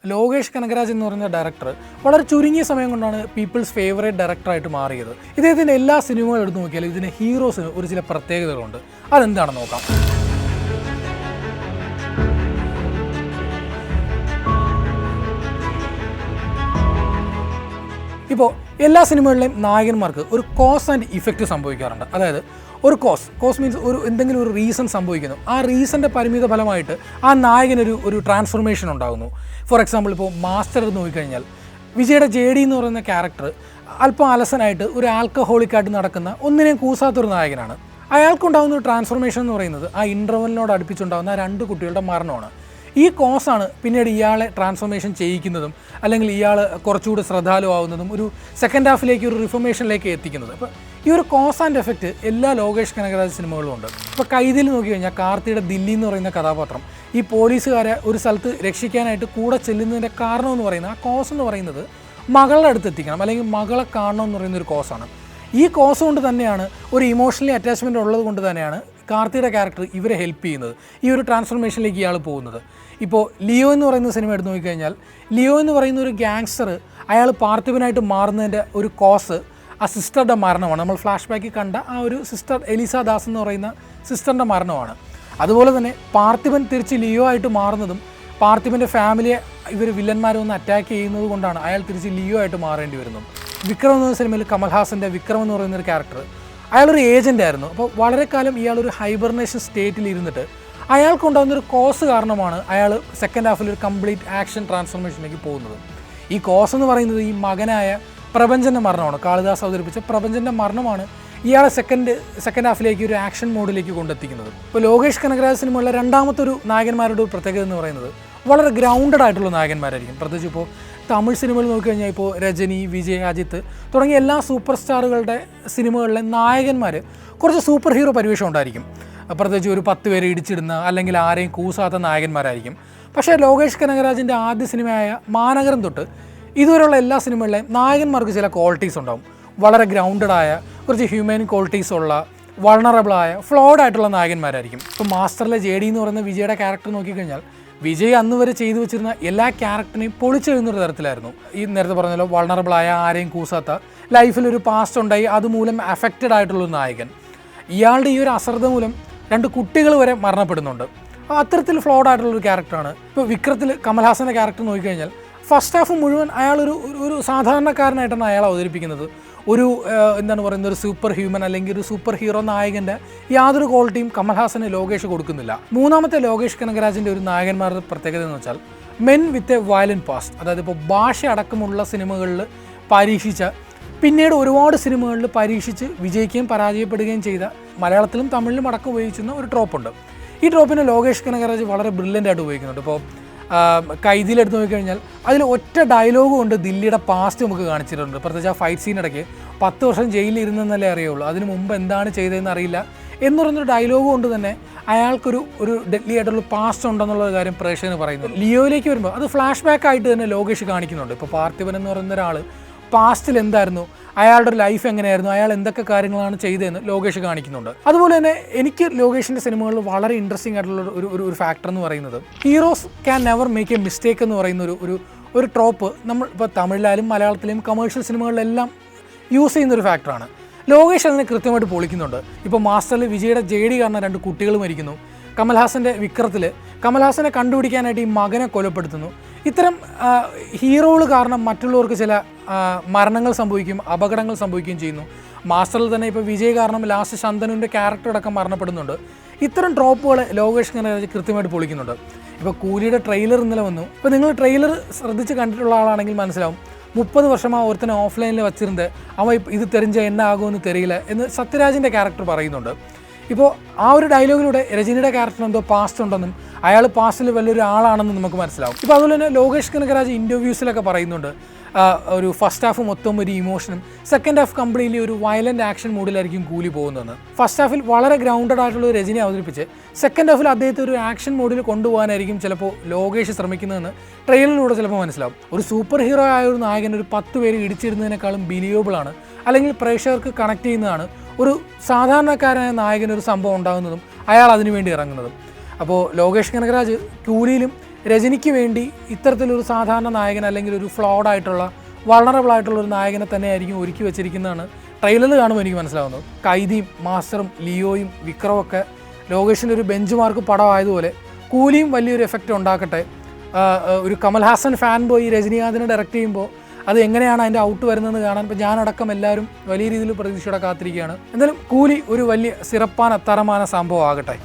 ലോകേഷ് കനകരാജ് എന്ന് പറയുന്ന ഡയറക്ടർ വളരെ ചുരുങ്ങിയ സമയം കൊണ്ടാണ് പീപ്പിൾസ് ഫേവറേറ്റ് ഡയറക്ടറായിട്ട് മാറിയത്. ഇദ്ദേഹത്തിൻ്റെ എല്ലാ സിനിമകളും എടുത്തു നോക്കിയാലും ഇതിന് ഹീറോസിന് ഒരു ചില പ്രത്യേകതകളുണ്ട്. അതെന്താണെന്ന് നോക്കാം. ഇപ്പോൾ എല്ലാ സിനിമകളിലെയും നായകന്മാർക്ക് ഒരു കോസ് ആൻഡ് ഇഫക്റ്റ് സംഭവിക്കാറുണ്ട്. അതായത് ഒരു കോസ് മീൻസ് എന്തെങ്കിലും ഒരു റീസൺ സംഭവിക്കുന്നു. ആ റീസണിൻ്റെ പരിമിത ഫലമായിട്ട് ആ നായകനൊരു ട്രാൻസ്ഫോർമേഷൻ ഉണ്ടാകുന്നു. ഫോർ എക്സാമ്പിൾ ഇപ്പോൾ മാസ്റ്റർ എന്ന് നോക്കിക്കഴിഞ്ഞാൽ വിജയുടെ JD എന്ന് പറയുന്ന ക്യാരക്ടർ അല്പം അലസനായിട്ട് ഒരു ആൽക്കഹോളിക്കായിട്ട് നടക്കുന്ന ഒന്നിനെയും കൂസാത്തൊരു നായകനാണ്. അയാൾക്കുണ്ടാകുന്ന ഒരു ട്രാൻസ്ഫോർമേഷൻ എന്ന് പറയുന്നത് ആ ഇൻ്റർവെലിനോട് അടുപ്പിച്ചുണ്ടാകുന്ന 2 കുട്ടികളുടെ മരണമാണ്. ഈ കോസാണ് പിന്നീട് ഇയാളെ ട്രാൻസ്ഫോർമേഷൻ ചെയ്യിക്കുന്നതും അല്ലെങ്കിൽ ഇയാൾ കുറച്ചുകൂടി ശ്രദ്ധാലുവാകുന്നതും ഒരു സെക്കൻഡ് ഹാഫിലേക്ക് ഒരു റിഫോർമേഷനിലേക്ക് എത്തിക്കുന്നത്. അപ്പോൾ ഈ ഒരു കോസ് ആൻഡ് എഫക്റ്റ് എല്ലാ ലോകേഷ് കനകരാജ് സിനിമകളും ഉണ്ട്. ഇപ്പോൾ കൈതിയിൽ നോക്കി കഴിഞ്ഞാൽ കാർത്തിയുടെ ദില്ലി എന്ന് പറയുന്ന കഥാപാത്രം ഈ പോലീസുകാരെ ഒരു സ്ഥലത്ത് രക്ഷിക്കാനായിട്ട് കൂടെ ചെല്ലുന്നതിൻ്റെ കാരണം എന്ന് പറയുന്നത് ആ കോസ് എന്ന് പറയുന്നത് മകളുടെ അടുത്ത് എത്തിക്കണം അല്ലെങ്കിൽ മകളെ കാണണം എന്ന് പറയുന്ന ഒരു കോസാണ്. ഈ കോസ് കൊണ്ട് തന്നെയാണ് ഒരു ഇമോഷണലി അറ്റാച്ച്മെൻറ്റ് ഉള്ളത് കൊണ്ട് തന്നെയാണ് കാർത്തിയുടെ ക്യാരക്ടർ ഇവരെ ഹെൽപ്പ് ചെയ്യുന്നത്, ഈ ഒരു ട്രാൻസ്ഫോർമേഷനിലേക്ക് ഇയാൾ പോകുന്നത്. ഇപ്പോൾ ലിയോ എന്ന് പറയുന്ന സിനിമ എടുത്ത് നോക്കിക്കഴിഞ്ഞാൽ ലിയോ എന്ന് പറയുന്ന ഒരു ഗ്യാങ്സ്റ്റർ അയാൾ പാർത്ഥിവനായിട്ട് മാറുന്നതിൻ്റെ ഒരു കോസ് ആ സിസ്റ്ററുടെ മരണമാണ്. നമ്മൾ ഫ്ലാഷ് ബാക്കിൽ കണ്ട ആ ഒരു സിസ്റ്റർ എലിസ ദാസ് എന്ന് പറയുന്ന സിസ്റ്ററിൻ്റെ മരണമാണ്. അതുപോലെ തന്നെ പാർത്ഥിവൻ തിരിച്ച് ലിയോ ആയിട്ട് മാറുന്നതും പാർത്ഥിവൻ്റെ ഫാമിലിയെ ഇവർ വില്ലന്മാരൊന്ന് അറ്റാക്ക് ചെയ്യുന്നത് കൊണ്ടാണ് അയാൾ തിരിച്ച് ലിയോ ആയിട്ട് മാറേണ്ടി വരുന്നത്. വിക്രം എന്ന സിനിമയിൽ കമൽഹാസൻ്റെ വിക്രം എന്ന് പറയുന്നൊരു ക്യാരക്ടർ അയാളൊരു ഏജൻ്റ് ആയിരുന്നു. അപ്പോൾ വളരെ കാലം ഇയാളൊരു ഹൈബർനേഷൻ സ്റ്റേറ്റിൽ ഇരുന്നിട്ട് അയാൾക്കുണ്ടാകുന്നൊരു കോസ് കാരണമാണ് അയാൾ സെക്കൻഡ് ഹാഫിൽ ഒരു കംപ്ലീറ്റ് ആക്ഷൻ ട്രാൻസ്ഫോർമേഷനിലേക്ക് പോകുന്നത്. ഈ കോസ് എന്ന് പറയുന്നത് ഈ മകനായ പ്രപഞ്ചൻ്റെ മരണമാണ്. കാളിദാസ് അവതരിപ്പിച്ച പ്രപഞ്ചൻ്റെ മരണമാണ് ഇയാളെ സെക്കൻഡ് ഹാഫിലേക്ക് ഒരു ആക്ഷൻ മോഡിലേക്ക് കൊണ്ടെത്തിക്കുന്നത്. ഇപ്പോൾ ലോകേഷ് കനകരാജ് സിനിമകളിലെ രണ്ടാമത്തെ ഒരു നായകന്മാരുടെ ഒരു പ്രത്യേകത എന്ന് പറയുന്നത് വളരെ ഗ്രൗണ്ടഡ് ആയിട്ടുള്ള നായകന്മാരായിരിക്കും. പ്രത്യേകിച്ച് ഇപ്പോൾ തമിഴ് സിനിമകൾ നോക്കിക്കഴിഞ്ഞാൽ ഇപ്പോൾ രജനി, വിജയ്, അജിത്ത് തുടങ്ങിയ എല്ലാ സൂപ്പർ സ്റ്റാറുകളുടെ സിനിമകളിലെ നായകന്മാർ കുറച്ച് സൂപ്പർ ഹീറോ പരിവേഷം ഉണ്ടായിരിക്കും. പ്രത്യേകിച്ച് ഒരു 10 പേരെ ഇടിച്ചിടുന്ന അല്ലെങ്കിൽ ആരെയും കൂസാത്ത നായകന്മാരായിരിക്കും. പക്ഷേ ലോകേഷ് കനകരാജിൻ്റെ ആദ്യ സിനിമയായ മാനഗരം തൊട്ട് ഇതുവരെയുള്ള എല്ലാ സിനിമകളിലെയും നായകന്മാർക്ക് ചില ക്വാളിറ്റീസ് ഉണ്ടാവും. വളരെ ഗ്രൗണ്ടഡായ കുറച്ച് ഹ്യൂമൻ ക്വാളിറ്റീസ് ഉള്ള വൾണറബിളായ ഫ്ലോഡ് ആയിട്ടുള്ള നായകന്മാരായിരിക്കും. ഇപ്പോൾ മാസ്റ്ററിലെ JD എന്ന് പറയുന്ന വിജയുടെ ക്യാരക്ടർ നോക്കിക്കഴിഞ്ഞാൽ വിജയ് അന്ന് വരെ ചെയ്തു വെച്ചിരുന്ന എല്ലാ ക്യാരക്ടറിനെയും പൊളിച്ചെഴുന്നൊരു തരത്തിലായിരുന്നു. ഈ നേരത്തെ പറഞ്ഞല്ലോ വൾണറബിളായ ആരെയും കൂസാത്ത ലൈഫിലൊരു പാസ്റ്റ് ഉണ്ടായി അതുമൂലം അഫക്റ്റഡ് ആയിട്ടുള്ളൊരു നായകൻ. ഇയാളുടെ ഈ ഒരു അശ്രദ്ധ മൂലം 2 കുട്ടികൾ വരെ മരണപ്പെടുന്നുണ്ട്. അത്തരത്തിൽ ഫ്ലോഡ് ആയിട്ടുള്ളൊരു ക്യാരക്ടറാണ്. ഇപ്പോൾ വിക്രത്തിൽ കമൽഹാസൻ്റെ ക്യാരക്ടർ നോക്കിക്കഴിഞ്ഞാൽ ഫസ്റ്റ് ഹാഫ് മുഴുവൻ ഒരു സാധാരണക്കാരനായിട്ടാണ് അയാൾ അവതരിപ്പിക്കുന്നത്. എന്താണ് പറയുന്നത്, ഒരു സൂപ്പർ ഹ്യൂമൻ അല്ലെങ്കിൽ ഒരു സൂപ്പർ ഹീറോ നായകൻ്റെ യാതൊരു ക്വാളിറ്റിയും കമൽഹാസന് ലോകേഷ് കൊടുക്കുന്നില്ല. മൂന്നാമത്തെ ലോകേഷ് കനകരാജിൻ്റെ ഒരു നായകന്മാരുടെ പ്രത്യേകത എന്ന് വെച്ചാൽ men with a violent past. അതായത് ഇപ്പോൾ ഭാഷ അടക്കമുള്ള സിനിമകളിൽ പരീക്ഷിച്ച പിന്നീട് ഒരുപാട് സിനിമകളിൽ പരീക്ഷിച്ച് വിജയിക്കുകയും പരാജയപ്പെടുകയും ചെയ്ത മലയാളത്തിലും തമിഴിലും അടക്കം ഉപയോഗിക്കുന്ന ഒരു ട്രോപ്പുണ്ട്. ഈ ട്രോപ്പിനെ ലോകേഷ് കനകരാജ് വളരെ ബ്രില്യൻ്റ് ആയിട്ട് ഉപയോഗിക്കുന്നുണ്ട്. ഇപ്പോൾ കൈതിയിലെടുത്ത് നോക്കിക്കഴിഞ്ഞാൽ അതിൽ ഒറ്റ ഡയലോഗ് കൊണ്ട് ദില്ലിയുടെ പാസ്റ്റ് നമുക്ക് കാണിച്ചിട്ടുണ്ട്. പ്രത്യേകിച്ച് ആ ഫൈറ്റ് സീനിടയ്ക്ക് 10 വർഷം ജയിലിൽ ഇരുന്നെന്നല്ലേ അറിയുള്ളൂ, അതിന് മുമ്പ് എന്താണ് ചെയ്തതെന്ന് അറിയില്ല എന്ന് പറയുന്നൊരു ഡയലോഗ് കൊണ്ട് തന്നെ അയാൾക്കൊരു ഡെഡ്ലി ആയിട്ടുള്ള പാസ്റ്റ് ഉണ്ടെന്നുള്ള കാര്യം പ്രേക്ഷകന് പറയുന്നു. ലിയോയിലേക്ക് വരുമ്പോൾ അത് ഫ്ലാഷ് ബാക്ക് ആയിട്ട് തന്നെ ലോകേഷ് കാണിക്കുന്നുണ്ട്. ഇപ്പോൾ പാർത്ഥിവൻ എന്ന് പറയുന്ന ഒരാൾ പാസ്റ്റിൽ എന്തായിരുന്നു, അയാളുടെ ലൈഫ് എങ്ങനെയായിരുന്നു, അയാൾ എന്തൊക്കെ കാര്യങ്ങളാണ് ചെയ്തതെന്ന് ലോകേഷ് കാണിക്കുന്നുണ്ട്. അതുപോലെ തന്നെ എനിക്ക് ലോകേഷിൻ്റെ സിനിമകളിൽ വളരെ ഇൻട്രസ്റ്റിംഗ് ആയിട്ടുള്ള ഒരു ഫാക്ടർ എന്ന് പറയുന്നത് heroes can never make A mistake എന്ന് പറയുന്ന ഒരു ട്രോപ്പ് നമ്മൾ ഇപ്പോൾ തമിഴിലായാലും മലയാളത്തിലെയും കമേഴ്ഷ്യൽ സിനിമകളിലെല്ലാം യൂസ് ചെയ്യുന്നൊരു ഫാക്ടറാണ്. ലോകേഷ് അതിനെ കൃത്യമായിട്ട് പൊളിക്കുന്നുണ്ട്. ഇപ്പോൾ മാസ്റ്ററിൽ വിജയുടെ JD കാരണം 2 കുട്ടികൾ മരിക്കുന്നു. കമൽഹാസൻ്റെ വിക്രത്തിൽ കമൽഹാസനെ കണ്ടുപിടിക്കാനായിട്ട് ഈ മകനെ കൊലപ്പെടുത്തുന്നു. ഇത്തരം ഹീറോകൾ കാരണം മറ്റുള്ളവർക്ക് ചില മരണങ്ങൾ സംഭവിക്കുകയും അപകടങ്ങൾ സംഭവിക്കുകയും ചെയ്യുന്നു. മാസ്റ്ററിൽ തന്നെ ഇപ്പോൾ വിജയ് കാരണം ലാസ്റ്റ് ശന്തനുവിൻ്റെ ക്യാരക്ടർ അടക്കം മരണപ്പെടുന്നുണ്ട്. ഇത്തരം ട്രോപ്പുകൾ ലോകേഷ് കനകരാജ് കൃത്യമായിട്ട് പൊളിക്കുന്നുണ്ട്. ഇപ്പോൾ കൂലിയുടെ ട്രെയിലർ ഇന്നലെ വന്നു. ഇപ്പോൾ നിങ്ങൾ ട്രെയിലർ ശ്രദ്ധിച്ച് കണ്ടിട്ടുള്ള ആളാണെങ്കിൽ മനസ്സിലാവും 30 വർഷமாக ഒരുത്തനെ ഓഫ്ലൈനിൽ വച്ചിരുന്നത് അവൻ ഇത് തെരിഞ്ഞ എന്നെ ആകുമെന്ന് തെരിയില്ല എന്ന് സത്യരാജിൻ്റെ ക്യാരക്ടർ പറയുന്നുണ്ട്. ഇപ്പോൾ ആ ഒരു ഡയലോഗിലൂടെ രജനിയുടെ ക്യാരക്ടർ എന്തോ പാസ്റ്റ് ഉണ്ടെന്നും അയാൾ പാസ്റ്റിൽ വലിയൊരു ആളാണെന്നും നമുക്ക് മനസ്സിലാവും. ഇപ്പോൾ അതുപോലെ തന്നെ ലോകേഷ് കനകരാജ് ഇൻ്റർവ്യൂസിലൊക്കെ പറയുന്നുണ്ട് ഒരു ഫസ്റ്റ് ഹാഫ് മൊത്തം ഒരു ഇമോഷനും സെക്കൻഡ് ഹാഫ് കംപ്ലീറ്റ്ലി ഒരു വയലൻ്റ് ആക്ഷൻ മൂഡിലായിരിക്കും കൂലി പോകുന്നതെന്ന്. ഫസ്റ്റ് ഹാഫിൽ വളരെ ഗ്രൗണ്ടഡ് ആയിട്ടുള്ള ഒരു രജനി അവതരിപ്പിച്ച് സെക്കൻഡ് ഹാഫിൽ അദ്ദേഹത്തെ ഒരു ആക്ഷൻ മോഡിൽ കൊണ്ടുപോകാനായിരിക്കും ചിലപ്പോൾ ലോകേഷ് ശ്രമിക്കുന്നതെന്ന് ട്രെയിലറിലൂടെ ചിലപ്പോൾ മനസ്സിലാവും. ഒരു സൂപ്പർ ഹീറോ ആയ ഒരു നായകൻ ഒരു 10 പേര് ഇടിച്ചിരുന്നതിനേക്കാളും ബിലീവബിളാണ് അല്ലെങ്കിൽ പ്രേക്ഷകർക്ക് കണക്ട് ചെയ്യുന്നതാണ് ഒരു സാധാരണക്കാരനായ നായകനൊരു സംഭവം ഉണ്ടാകുന്നതും അയാൾ അതിനുവേണ്ടി ഇറങ്ങുന്നതും. അപ്പോൾ ലോകേഷ് കനകരാജ് കൂലിയിലും രജനിക്ക് വേണ്ടി ഇത്തരത്തിലൊരു സാധാരണ നായകൻ അല്ലെങ്കിൽ ഒരു ഫ്ലോഡ് ആയിട്ടുള്ള വൾണറബിൾ ആയിട്ടുള്ള ഒരു നായകനെ തന്നെയായിരിക്കും ഒരുക്കി വെച്ചിരിക്കുന്നതാണ് ട്രെയിലറിൽ കാണുമ്പോൾ എനിക്ക് മനസ്സിലാവുന്നത്. കൈദിയും മാസ്റ്ററും ലിയോയും വിക്രവും ഒക്കെ ലോകേഷിൻ്റെ ഒരു ബെഞ്ച് മാർക്ക് പടമായതുപോലെ കൂലിയും വലിയൊരു എഫക്റ്റ് ഉണ്ടാക്കട്ടെ. ഒരു കമൽ ഹാസൻ ഫാൻ ബോയ് രജനീകാന്തിനെ ഡയറക്റ്റ് ചെയ്യുമ്പോൾ അത് എങ്ങനെയാണ് അതിൻ്റെ ഔട്ട് വരുന്നതെന്ന് കാണാൻ ഇപ്പോൾ ഞാനടക്കം എല്ലാവരും വലിയ രീതിയിൽ പ്രതീക്ഷയോടെ കാത്തിരിക്കുകയാണ്. എന്തായാലും കൂലി ഒരു വലിയ സിറപ്പാന തരமான സംഭവം ആകട്ടെ.